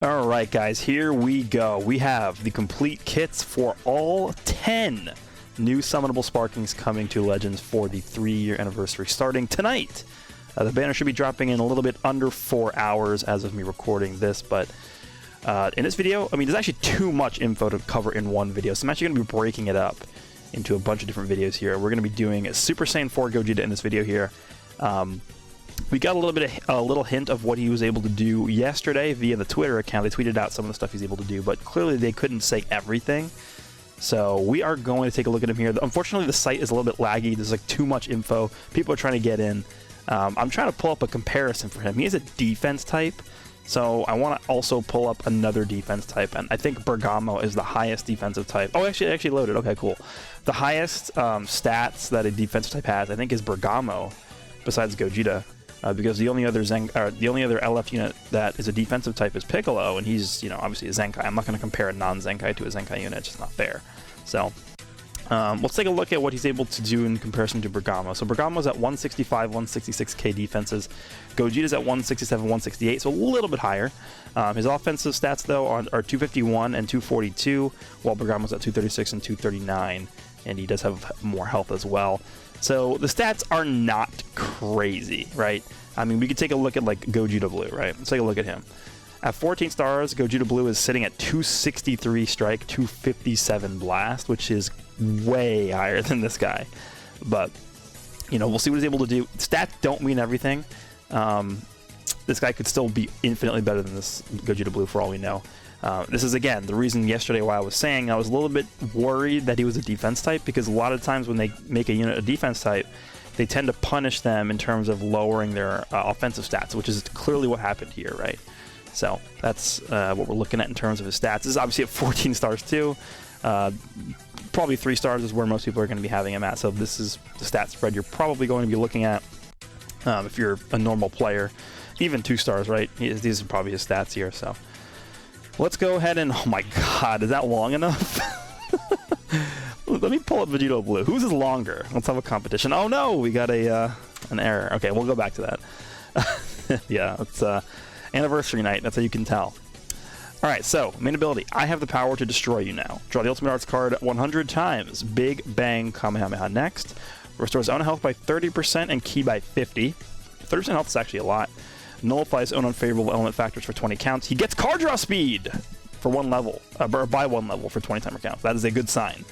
Alright guys, here we go. We have the complete kits for all 10 new summonable Sparkings coming to Legends for the 3-year anniversary starting tonight. The banner should be dropping in a little bit under 4 hours as of me recording this, but in this video, I mean, there's actually too much info to cover in one video, so I'm actually going to be breaking it up into a bunch of different videos here. We're going to be doing a Super Saiyan 4 Gogeta in this video here. We got a little hint of what he was able to do yesterday via the Twitter account. They tweeted out some of the stuff he's able to do, but clearly they couldn't say everything. So we are going to take a look at him here. Unfortunately, the site is a little bit laggy. There's like too much info. People are trying to get in. I'm trying to pull up a comparison for him. He is a defense type, so I want to also pull up another defense type, and I think Bergamo is the highest defensive type. Oh, actually loaded. Okay, cool. The highest stats that a defensive type has, I think, is Bergamo, besides Gogeta. Because the only other LF unit that is a defensive type is Piccolo, and he's, you know, obviously a Zenkai. I'm not going to compare a non-Zenkai to a Zenkai unit; it's just not fair. So let's take a look at what he's able to do in comparison to Bergamo. So Bergamo's at 165, 166k defenses. Gogeta's at 167, 168, so a little bit higher. His offensive stats though are 251 and 242, while Bergamo's at 236 and 239, and he does have more health as well. So the stats are not crazy, right? I mean, we could take a look at like Gogeta Blue, right? Let's take a look at him. At 14 stars, Gogeta Blue is sitting at 263 strike, 257 blast, which is way higher than this guy. But, you know, we'll see what he's able to do. Stats don't mean everything. This guy could still be infinitely better than this Gogeta Blue for all we know. This is, again, the reason yesterday why I was saying I was a little bit worried that he was a defense type, because a lot of times when they make a unit a defense type, they tend to punish them in terms of lowering their offensive stats, which is clearly what happened here, right? So that's what we're looking at in terms of his stats. This is obviously at 14 stars too. Probably 3 stars is where most people are going to be having him at, so this is the stat spread you're probably going to be looking at if you're a normal player. Even 2 stars, right? These are probably his stats here, so... Let's go ahead and... Oh my god, is that long enough? Let me pull up Vegeta Blue. Whose is longer? Let's have a competition. Oh no, we got an error. Okay, we'll go back to that. Yeah, it's anniversary night. That's how you can tell. Alright, so, main ability. I have the power to destroy you now. Draw the Ultimate Arts card 100 times. Big Bang Kamehameha next. Restores own health by 30% and ki by 50. 30% health is actually a lot. Nullifies own unfavorable element factors for 20 counts. He gets card draw speed for 1 level, or by 1 level for 20 timer counts. That is a good sign.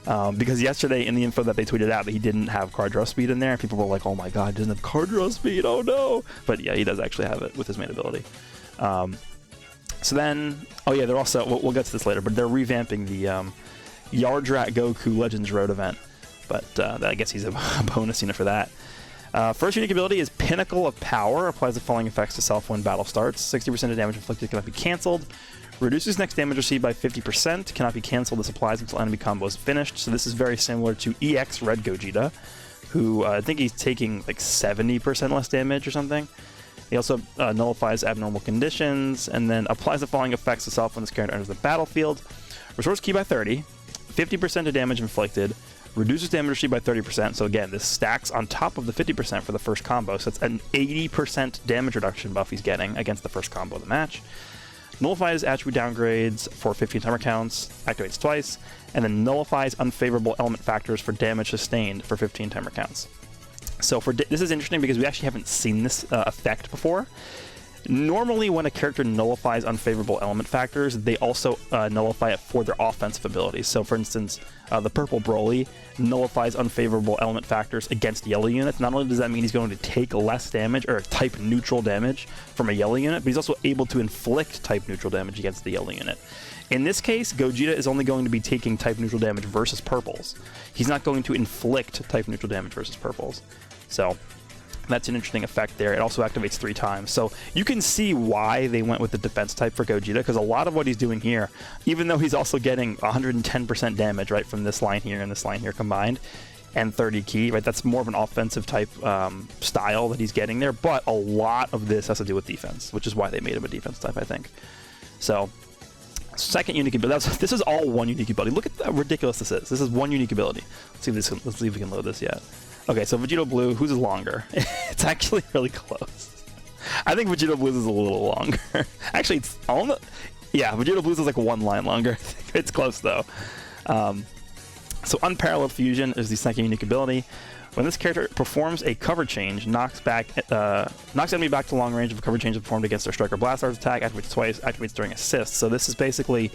Because yesterday in the info that they tweeted out that he didn't have card draw speed in there, people were like, oh my god, he doesn't have card draw speed, oh no! But yeah, he does actually have it with his main ability. So then, oh yeah, they're also, we'll get to this later, but they're revamping the Yardrat Goku Legends Road event. But I guess he's a bonus unit for that. First unique ability is Pinnacle of Power. Applies the following effects to self when battle starts. 60% of damage inflicted cannot be cancelled. Reduces next damage received by 50%. Cannot be cancelled. This applies until enemy combo is finished. So this is very similar to EX Red Gogeta, who I think he's taking like 70% less damage or something. He also nullifies abnormal conditions, and then applies the following effects to self when this character enters the battlefield. Restores ki by 30. 50% of damage inflicted. Reduces damage received by 30%, so again, this stacks on top of the 50% for the first combo, so it's an 80% damage reduction buff he's getting against the first combo of the match. Nullifies attribute downgrades for 15 timer counts, activates twice, and then nullifies unfavorable element factors for damage sustained for 15 timer counts. So this is interesting because we actually haven't seen this effect before. Normally, when a character nullifies unfavorable element factors, they also nullify it for their offensive abilities. So, for instance, the purple Broly nullifies unfavorable element factors against yellow units. Not only does that mean he's going to take less damage, or type neutral damage from a yellow unit, but he's also able to inflict type neutral damage against the yellow unit. In this case, Gogeta is only going to be taking type neutral damage versus purples. He's not going to inflict type neutral damage versus purples. So... that's an interesting effect there. It also activates 3 times. So you can see why they went with the defense type for Gogeta, because a lot of what he's doing here, even though he's also getting 110% damage, right, from this line here and this line here combined, and 30 ki, right, that's more of an offensive type style that he's getting there, but a lot of this has to do with defense, which is why they made him a defense type, I think. So, second unique ability. This is all one unique ability. Look at how ridiculous this is. This is one unique ability. Let's see if we can load this yet. Okay, so Vegeta Blue, whose is longer? It's actually really close. I think Vegeta Blues is a little longer. Actually, it's almost... Yeah, Vegeta Blues is like 1 line longer. It's close, though. So Unparalleled Fusion is the second unique ability. When this character performs a cover change, knocks enemy back to long range if a cover change is performed against their Striker Blastars attack, activates twice, activates during assist. So this is basically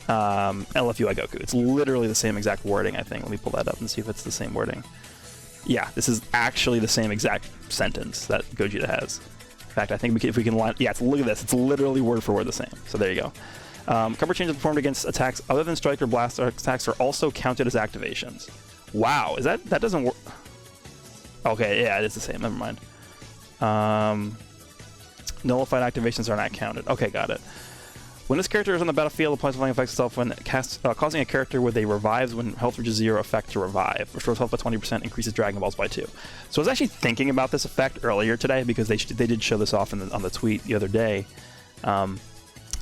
LFUI Goku. It's literally the same exact wording, I think. Let me pull that up and see if it's the same wording. Yeah, this is actually the same exact sentence that Gogeta has. In fact, I think if we can line... Yeah, look at this. It's literally word for word the same. So there you go. Cover changes performed against attacks other than Striker Blaster attacks are also counted as activations. Wow, is that doesn't work? Okay, yeah, it is the same. Never mind. Nullified activations are not counted. Okay, got it. When this character is on the battlefield, applies flying effects itself when causing a character with a revives when health reaches 0 effect to revive. Restores health by 20%, increases Dragon Balls by 2. So I was actually thinking about this effect earlier today because they did show this off on the tweet the other day.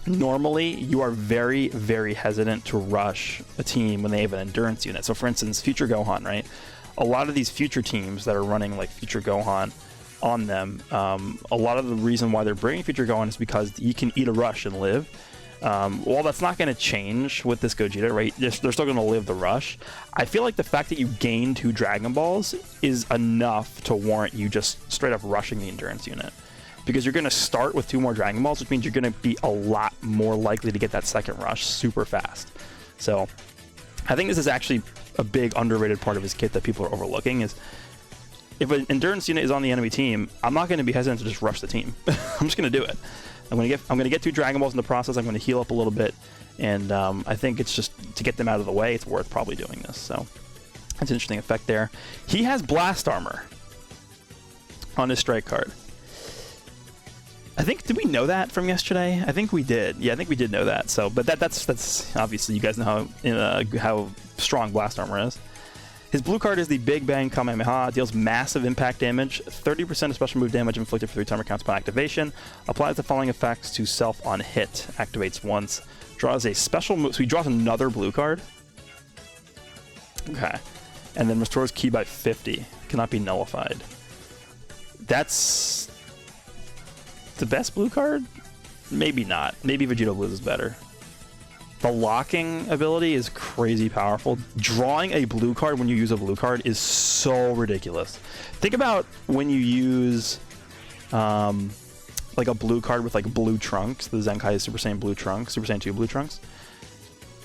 Normally, you are very, very hesitant to rush a team when they have an endurance unit. So for instance, Future Gohan, right? A lot of these future teams that are running like Future Gohan on them, a lot of the reason why they're bringing Future Gohan is because you can eat a rush and live. Well, that's not going to change with this Gogeta, right? They're still going to live the rush. I feel like the fact that you gain 2 Dragon Balls is enough to warrant you just straight up rushing the endurance unit. Because you're going to start with 2 more Dragon Balls, which means you're going to be a lot more likely to get that second rush super fast. So I think this is actually a big underrated part of his kit that people are overlooking is if an endurance unit is on the enemy team, I'm not going to be hesitant to just rush the team. I'm just going to do it. I'm going to get 2 Dragon Balls in the process. I'm going to heal up a little bit, and I think it's just to get them out of the way. It's worth probably doing this. So that's an interesting effect there. He has Blast Armor on his strike card. I think, did we know that from yesterday? I think we did. Yeah, I think we did know that. So, but that's obviously you guys know how strong Blast Armor is. His blue card is the Big Bang Kamehameha. Deals massive impact damage, 30% of special move damage inflicted for 3 timer counts upon activation. Applies the following effects to self on hit. Activates once. Draws a special move. So he draws another blue card. Okay. And then restores ki by 50. Cannot be nullified. That's the best blue card? Maybe not. Maybe Vegeta Blues is better. The locking ability is crazy powerful. Drawing a blue card when you use a blue card is so ridiculous. Think about when you use like a blue card with like blue trunks, the Zenkai Super Saiyan Blue Trunks, Super Saiyan 2 Blue Trunks.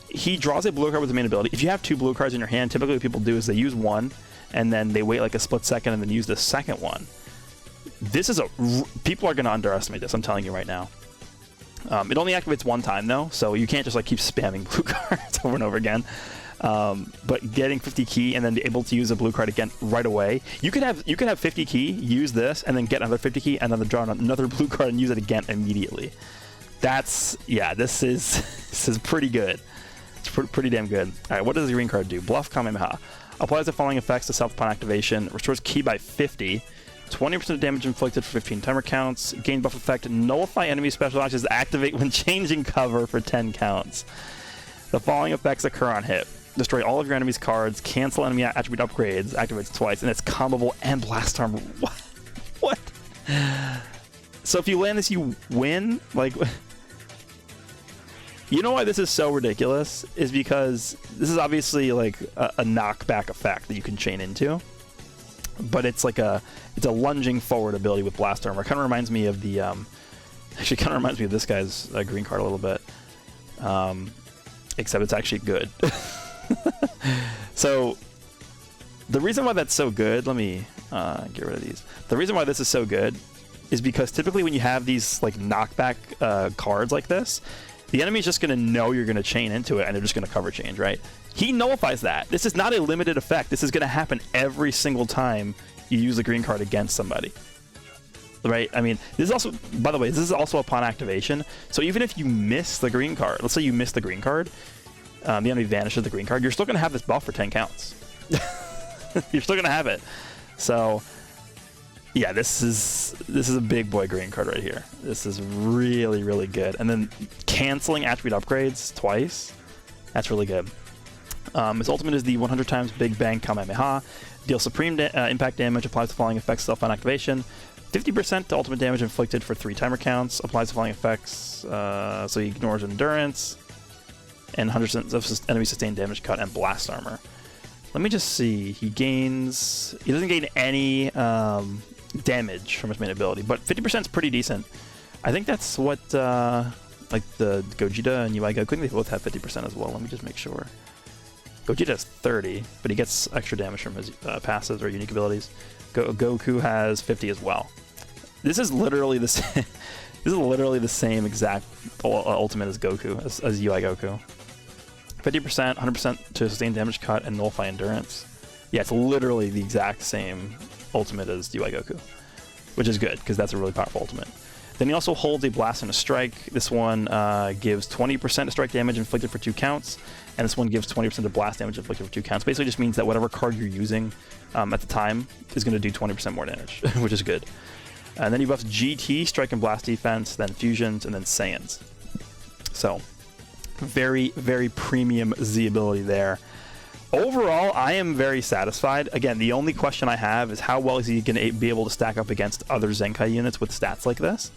He draws a blue card with the main ability. If you have 2 blue cards in your hand, typically what people do is they use one and then they wait like a split second and then use the second one. This is people are going to underestimate this, I'm telling you right now. It only activates 1 time though, so you can't just like keep spamming blue cards over and over again. But getting 50 ki and then be able to use a blue card again right away. You could have 50 ki, use this, and then get another 50 ki, and then draw another blue card and use it again immediately. That's, yeah, this is pretty good. It's pretty damn good. All right, what does the green card do? Bluff Kamehameha. Applies the following effects to self upon activation. Restores ki by 50. 20% of damage inflicted for 15 timer counts. Gain buff effect. Nullify enemy special actions. Activate when changing cover for 10 counts. The following effects occur on hit. Destroy all of your enemy's cards. Cancel enemy attribute upgrades. Activates twice. And it's combable and blast armor. What? So if you land this, you win? Like... You know why this is so ridiculous? Is because this is obviously like a knockback effect that you can chain into. But it's like it's a lunging forward ability with blast armor. It kind of reminds me of the actually kind of reminds me of this guy's green card a little bit. Except it's actually good. So the reason why that's so good, let me get rid of these. The reason why this is so good is because typically when you have these like knockback cards like this, the enemy's just going to know you're going to chain into it, and they're just going to cover change, right? He nullifies that. This is not a limited effect. This is going to happen every single time you use the green card against somebody, right? I mean, this is also, by the way, this is also upon activation. So even if you miss the green card, let's say you miss the green card, the enemy vanishes the green card, you're still going to have this buff for 10 counts. You're still going to have it. So... yeah, this is a big boy green card right here. This is really, really good. And then canceling attribute upgrades twice, that's really good. His ultimate is the 100 times Big Bang Kamehameha. Deals supreme impact damage, applies the following effects self on activation. 50% ultimate damage inflicted for 3 timer counts, applies to flying effects, so he ignores endurance, and 100% of enemy sustained damage cut and blast armor. Let me just see. He doesn't gain any damage from his main ability, but 50% is pretty decent. I think that's what like the Gogeta and UI Goku, they both have 50% as well. Let me just make sure. Gogeta has 30, but he gets extra damage from his passives or unique abilities. Goku has 50 as well. This is literally the same. This is literally the same exact ultimate as Goku, as UI Goku. 50%, 100% to sustain damage cut and nullify endurance. Yeah, it's literally the exact same ultimate as UI Goku, which is good because that's a really powerful ultimate. Then he also holds a blast and a strike. This one gives 20% of strike damage inflicted for 2 counts, and this one gives 20% of blast damage inflicted for 2 counts. Basically just means that whatever card you're using at the time is going to do 20% more damage, which is good. And then he buffs GT, strike and blast defense, then fusions, and then Saiyans. So, very, very premium Z ability there. Overall, I am very satisfied. Again, the only question I have is how well is he going to be able to stack up against other Zenkai units with stats like this?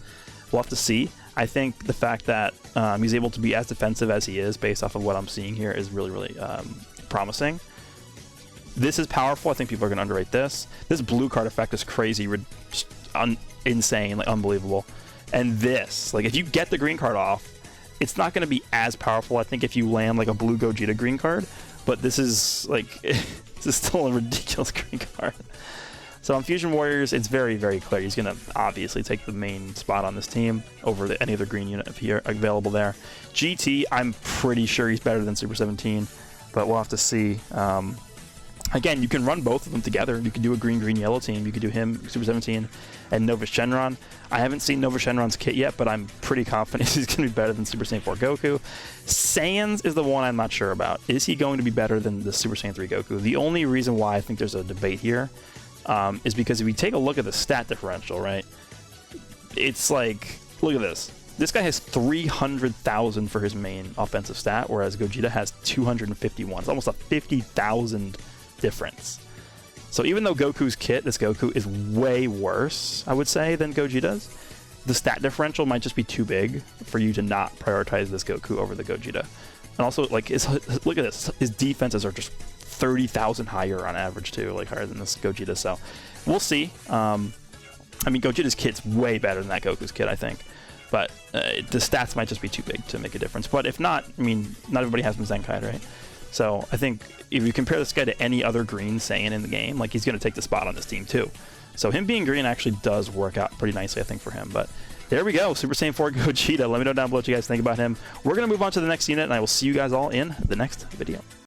We'll have to see. I think the fact that he's able to be as defensive as he is based off of what I'm seeing here is really, really promising. This is powerful. I think people are going to underrate this. This blue card effect is crazy, insane, like unbelievable. And this, like if you get the green card off, it's not going to be as powerful, I think, if you land like a blue Gogeta green card. But this is like, this is still a ridiculous green card. So on Fusion Warriors, it's very, very clear. He's going to obviously take the main spot on this team over any other green unit here available there. GT, I'm pretty sure he's better than Super 17, but we'll have to see. Again, you can run both of them together. You can do a green, yellow team. You could do him, Super 17, and Nova Shenron. I haven't seen Nova Shenron's kit yet, but I'm pretty confident he's going to be better than Super Saiyan 4 Goku. Saiyans is the one I'm not sure about. Is he going to be better than the Super Saiyan 3 Goku? The only reason why I think there's a debate here is because if we take a look at the stat differential, right, it's like, look at this. This guy has 300,000 for his main offensive stat, whereas Gogeta has 251. It's almost a 50,000 difference. So even though Goku's kit, this Goku, is way worse, I would say, than Gogeta's, the stat differential might just be too big for you to not prioritize this Goku over the Gogeta. And also, like, look at this. His defenses are just 30,000 higher on average, too, like higher than this Gogeta. So we'll see. I mean, Gogeta's kit's way better than that Goku's kit, I think. But the stats might just be too big to make a difference. But if not, I mean, not everybody has been Zenkai, right? So I think if you compare this guy to any other green Saiyan in the game, like, he's going to take the spot on this team too. So him being green actually does work out pretty nicely, I think, for him. But there we go, Super Saiyan 4 Gogeta. Let me know down below what you guys think about him. We're going to move on to the next unit, and I will see you guys all in the next video.